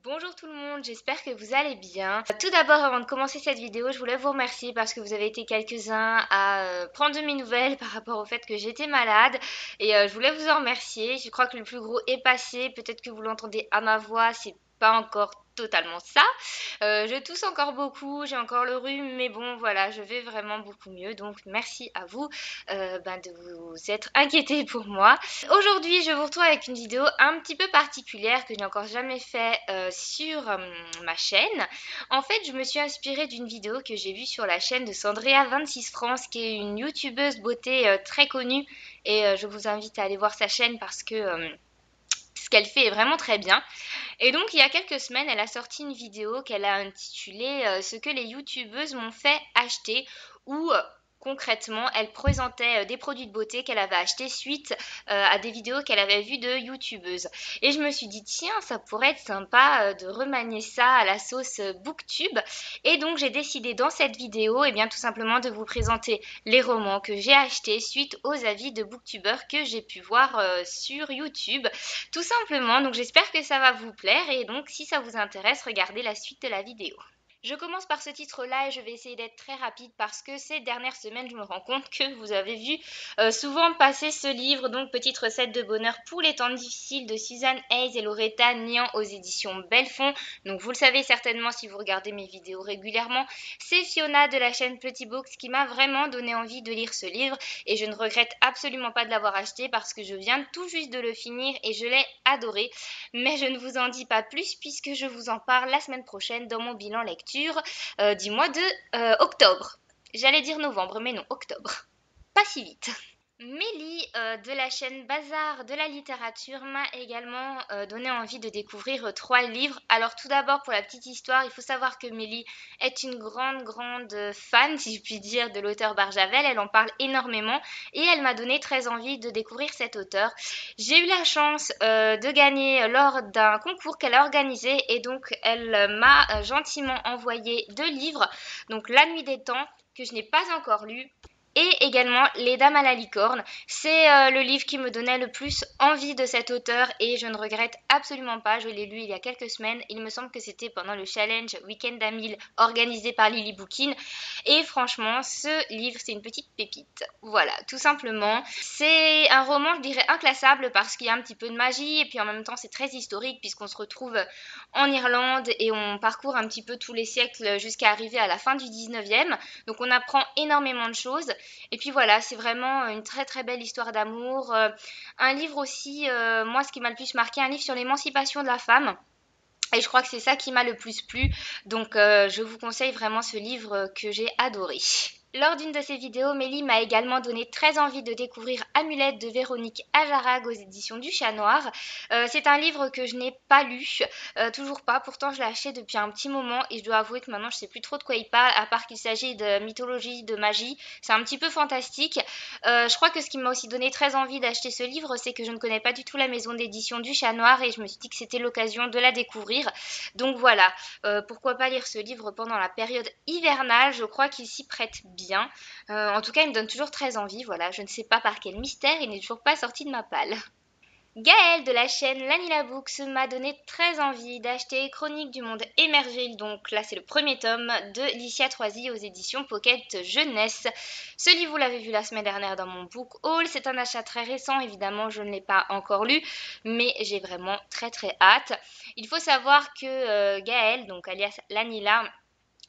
Bonjour tout le monde, j'espère que vous allez bien. Tout d'abord, avant de commencer cette vidéo, je voulais vous remercier parce que vous avez été quelques-uns à prendre de mes nouvelles par rapport au fait que j'étais malade. Et je voulais vous en remercier. Je crois que le plus gros est passé. Peut-être que vous l'entendez à ma voix, c'est pas encore totalement ça. Je tousse encore beaucoup, j'ai encore le rhume, mais bon, voilà, je vais vraiment beaucoup mieux. Donc, merci à vous de vous être inquiétés pour moi. Aujourd'hui, je vous retrouve avec une vidéo un petit peu particulière que je n'ai encore jamais fait sur ma chaîne. En fait, je me suis inspirée d'une vidéo que j'ai vue sur la chaîne de Sandrea26 France, qui est une youtubeuse beauté très connue. Et je vous invite à aller voir sa chaîne parce que ce qu'elle fait est vraiment très bien. Et donc, il y a quelques semaines, elle a sorti une vidéo qu'elle a intitulée Ce que les youtubeuses m'ont fait acheter, où concrètement, elle présentait des produits de beauté qu'elle avait achetés suite à des vidéos qu'elle avait vues de youtubeuses. Et je me suis dit, tiens, ça pourrait être sympa de remanier ça à la sauce booktube. Et donc, j'ai décidé dans cette vidéo, eh bien, tout simplement de vous présenter les romans que j'ai achetés suite aux avis de booktubeurs que j'ai pu voir sur YouTube. Tout simplement, donc j'espère que ça va vous plaire et donc si ça vous intéresse, regardez la suite de la vidéo. Je commence par ce titre-là et je vais essayer d'être très rapide parce que ces dernières semaines, je me rends compte que vous avez vu souvent passer ce livre, donc Petite recette de bonheur pour les temps difficiles de Suzanne Hayes et Loretta Nian aux éditions Bellefond. Donc vous le savez certainement si vous regardez mes vidéos régulièrement, c'est Fiona de la chaîne Petit Books qui m'a vraiment donné envie de lire ce livre et je ne regrette absolument pas de l'avoir acheté parce que je viens tout juste de le finir et je l'ai adoré. Mais je ne vous en dis pas plus puisque je vous en parle la semaine prochaine dans mon bilan lecture du mois de octobre. J'allais dire novembre, mais non, octobre. Pas si vite. Mélie de la chaîne Bazar de la littérature m'a également donné envie de découvrir 3 livres. Alors tout d'abord pour la petite histoire, il faut savoir que Mélie est une grande fan, si je puis dire, de l'auteur Barjavel. Elle en parle énormément et elle m'a donné très envie de découvrir cet auteur. J'ai eu la chance de gagner lors d'un concours qu'elle a organisé et donc elle m'a gentiment envoyé 2 livres. Donc La Nuit des Temps que je n'ai pas encore lu et également Les Dames à la licorne. C'est le livre qui me donnait le plus envie de cet auteur et je ne regrette absolument pas. Je l'ai lu il y a quelques semaines. Il me semble que c'était pendant le challenge Week-end à 1000 organisé par Lily Bookin. Et franchement, ce livre, c'est une petite pépite. Voilà, tout simplement. C'est un roman, je dirais, inclassable parce qu'il y a un petit peu de magie et puis en même temps, c'est très historique puisqu'on se retrouve en Irlande et on parcourt un petit peu tous les siècles jusqu'à arriver à la fin du 19e. Donc on apprend énormément de choses. Et puis voilà, c'est vraiment une très belle histoire d'amour. Un livre aussi, moi ce qui m'a le plus marqué, un livre sur l'émancipation de la femme. Et je crois que c'est ça qui m'a le plus plu. Donc je vous conseille vraiment ce livre que j'ai adoré. Lors d'une de ces vidéos, Mélie m'a également donné très envie de découvrir Amulette de Véronique Ajarag aux éditions du Chat Noir. C'est un livre que je n'ai pas lu, toujours pas, pourtant je l'ai acheté depuis un petit moment et je dois avouer que maintenant je sais plus trop de quoi il parle, à part qu'il s'agit de mythologie, de magie, c'est un petit peu fantastique. Je crois que ce qui m'a aussi donné très envie d'acheter ce livre, c'est que je ne connais pas du tout la maison d'édition du Chat Noir et je me suis dit que c'était l'occasion de la découvrir. Donc voilà, pourquoi pas lire ce livre pendant la période hivernale, je crois qu'il s'y prête bien. En tout cas, il me donne toujours très envie, voilà, je ne sais pas par quel mystère, il n'est toujours pas sorti de ma palle. Gaëlle de la chaîne Lanila Books m'a donné très envie d'acheter Chronique du monde émergé, donc là c'est le premier tome de Licia Troisy aux éditions Pocket Jeunesse. Ce livre vous l'avez vu la semaine dernière dans mon book haul, c'est un achat très récent, évidemment je ne l'ai pas encore lu, mais j'ai vraiment très hâte. Il faut savoir que Gaëlle, donc alias Lanila,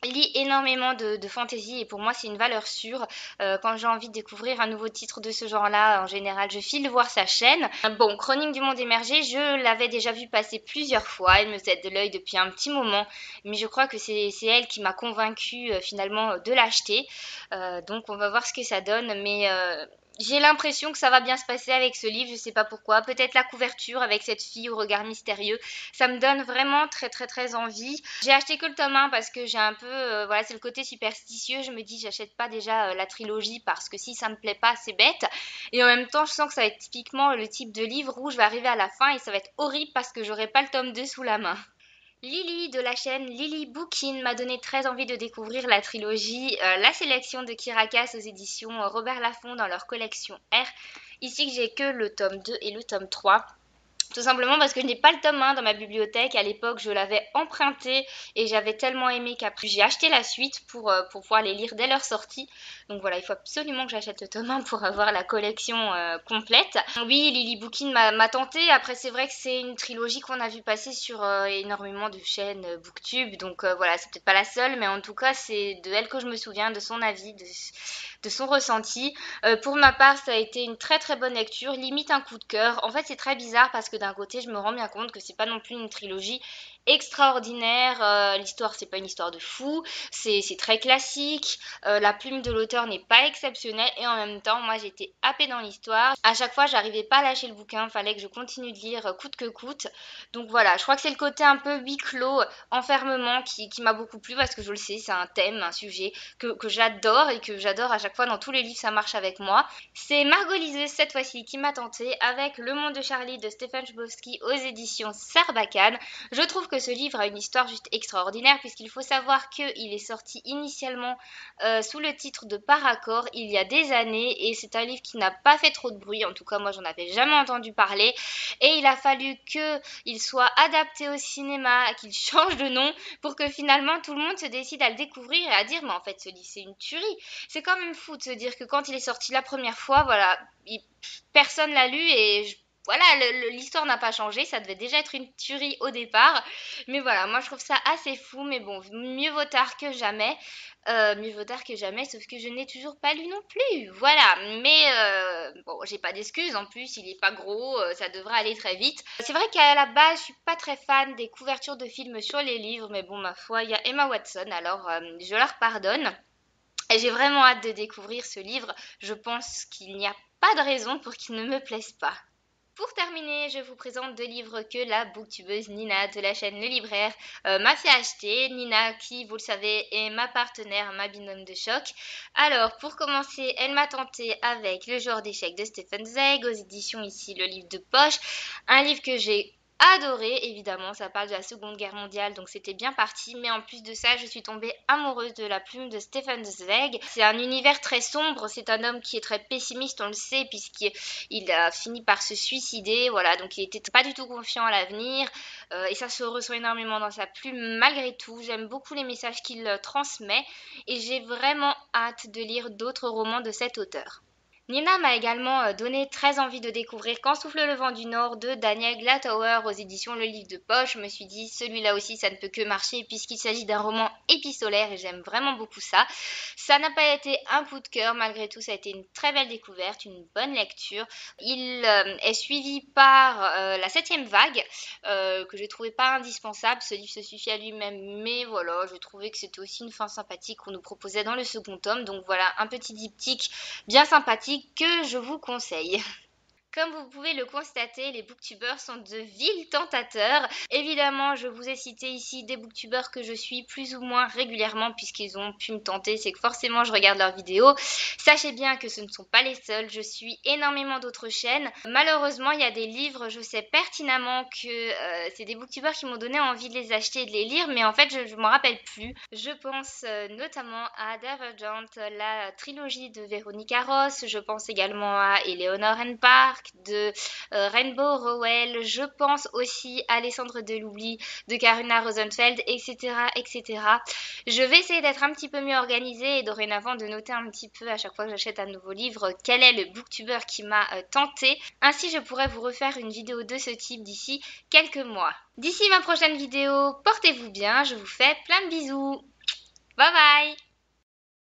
lit énormément de fantaisie et pour moi c'est une valeur sûre. Quand j'ai envie de découvrir un nouveau titre de ce genre-là, en général je file voir sa chaîne. Bon, Chronique du monde émergé, je l'avais déjà vu passer plusieurs fois, elle me jette de l'œil depuis un petit moment, mais je crois que c'est elle qui m'a convaincue finalement de l'acheter. Donc on va voir ce que ça donne, mais j'ai l'impression que ça va bien se passer avec ce livre, je sais pas pourquoi. Peut-être la couverture avec cette fille au regard mystérieux. Ça me donne vraiment très envie. J'ai acheté que le tome 1 parce que j'ai un peu, voilà, c'est le côté superstitieux. Je me dis, j'achète pas déjà la trilogie parce que si ça me plaît pas, c'est bête. Et en même temps, je sens que ça va être typiquement le type de livre où je vais arriver à la fin et ça va être horrible parce que j'aurai pas le tome 2 sous la main. Lily de la chaîne Lily Bookin m'a donné très envie de découvrir la trilogie La sélection de Kirakas aux éditions Robert Laffont dans leur collection R. Ici que j'ai que le tome 2 et le tome 3. Tout simplement parce que je n'ai pas le tome 1 dans ma bibliothèque. À l'époque, je l'avais emprunté et j'avais tellement aimé qu'après, j'ai acheté la suite pour pouvoir les lire dès leur sortie. Donc voilà, il faut absolument que j'achète le tome 1 pour avoir la collection complète. Oui, Lily Bookin m'a tenté. Après, c'est vrai que c'est une trilogie qu'on a vu passer sur énormément de chaînes Booktube. Donc voilà, c'est peut-être pas la seule, mais en tout cas, c'est de elle que je me souviens, de son avis, de son ressenti. Pour ma part, ça a été une très très bonne lecture, limite un coup de cœur. En fait, c'est très bizarre parce que d'un côté, je me rends bien compte que c'est pas non plus une trilogie extraordinaire. L'histoire, c'est pas une histoire de fou, c'est très classique. La plume de l'auteur n'est pas exceptionnelle et en même temps, moi, j'étais happée dans l'histoire. À chaque fois, j'arrivais pas à lâcher le bouquin, fallait que je continue de lire coûte que coûte. Donc voilà, je crois que c'est le côté un peu huis clos, enfermement qui m'a beaucoup plu parce que je le sais, c'est un thème, un sujet que j'adore et que j'adore à chaque fois dans tous les livres, ça marche avec moi. C'est Margot Liseuse cette fois-ci qui m'a tentée avec Le Monde de Charlie de Stephen Chbosky aux éditions Sarbacane. Je trouve que ce livre a une histoire juste extraordinaire puisqu'il faut savoir qu'il est sorti initialement sous le titre de Par accord il y a des années et c'est un livre qui n'a pas fait trop de bruit, en tout cas moi j'en avais jamais entendu parler et il a fallu qu'il soit adapté au cinéma, qu'il change de nom pour que finalement tout le monde se décide à le découvrir et à dire mais en fait ce livre c'est une tuerie. C'est quand même fou de se dire que quand il est sorti la première fois, voilà, personne l'a lu et voilà, l'histoire n'a pas changé, ça devait déjà être une tuerie au départ. Mais voilà, moi je trouve ça assez fou, mais bon, mieux vaut tard que jamais. Mieux vaut tard que jamais, sauf que je n'ai toujours pas lu non plus. Voilà, mais bon, j'ai pas d'excuses en plus, il est pas gros, ça devrait aller très vite. C'est vrai qu'à la base, je suis pas très fan des couvertures de films sur les livres, mais bon, ma foi, il y a Emma Watson, alors je leur pardonne. Et j'ai vraiment hâte de découvrir ce livre. Je pense qu'il n'y a pas de raison pour qu'il ne me plaise pas. Pour terminer, je vous présente deux livres que la booktubeuse Nina de la chaîne Le Libraire m'a fait acheter. Nina qui, vous le savez, est ma partenaire, ma binôme de choc. Alors, pour commencer, elle m'a tenté avec Le joueur d'échecs de Stefan Zweig, aux éditions ici Le Livre de Poche. Un livre que j'ai adoré, évidemment, ça parle de la Seconde Guerre mondiale, donc c'était bien parti. Mais en plus de ça, je suis tombée amoureuse de la plume de Stefan Zweig. C'est un univers très sombre, c'est un homme qui est très pessimiste, on le sait, puisqu'il a fini par se suicider, voilà, donc il était pas du tout confiant à l'avenir, et ça se ressent énormément dans sa plume malgré tout. J'aime beaucoup les messages qu'il transmet, et j'ai vraiment hâte de lire d'autres romans de cet auteur. Nina m'a également donné très envie de découvrir Quand souffle le vent du Nord de Daniel Glatauer aux éditions Le Livre de Poche. Je me suis dit, celui-là aussi, ça ne peut que marcher puisqu'il s'agit d'un roman épistolaire et j'aime vraiment beaucoup ça. Ça n'a pas été un coup de cœur, malgré tout, ça a été une très belle découverte, une bonne lecture. Il est suivi par La Septième Vague, que j'ai trouvé pas indispensable. Ce livre se suffit à lui-même, mais voilà, je trouvais que c'était aussi une fin sympathique qu'on nous proposait dans le second tome. Donc voilà, un petit diptyque bien sympathique que je vous conseille. Comme vous pouvez le constater, les booktubeurs sont de vils tentateurs. Évidemment, je vous ai cité ici des booktubeurs que je suis plus ou moins régulièrement puisqu'ils ont pu me tenter, c'est que forcément je regarde leurs vidéos. Sachez bien que ce ne sont pas les seuls, je suis énormément d'autres chaînes. Malheureusement, il y a des livres, je sais pertinemment que c'est des booktubeurs qui m'ont donné envie de les acheter et de les lire, mais en fait je ne m'en rappelle plus. Je pense notamment à Divergent, la trilogie de Véronica Ross, je pense également à Eleanor and Park, de Rainbow Rowell, je pense aussi à Alessandre Deloubli, de Karuna Rosenfeld, etc., etc. Je vais essayer d'être un petit peu mieux organisée et dorénavant de noter un petit peu à chaque fois que j'achète un nouveau livre quel est le booktuber qui m'a tenté. Ainsi, je pourrais vous refaire une vidéo de ce type d'ici quelques mois. D'ici ma prochaine vidéo, portez-vous bien, je vous fais plein de bisous. Bye bye!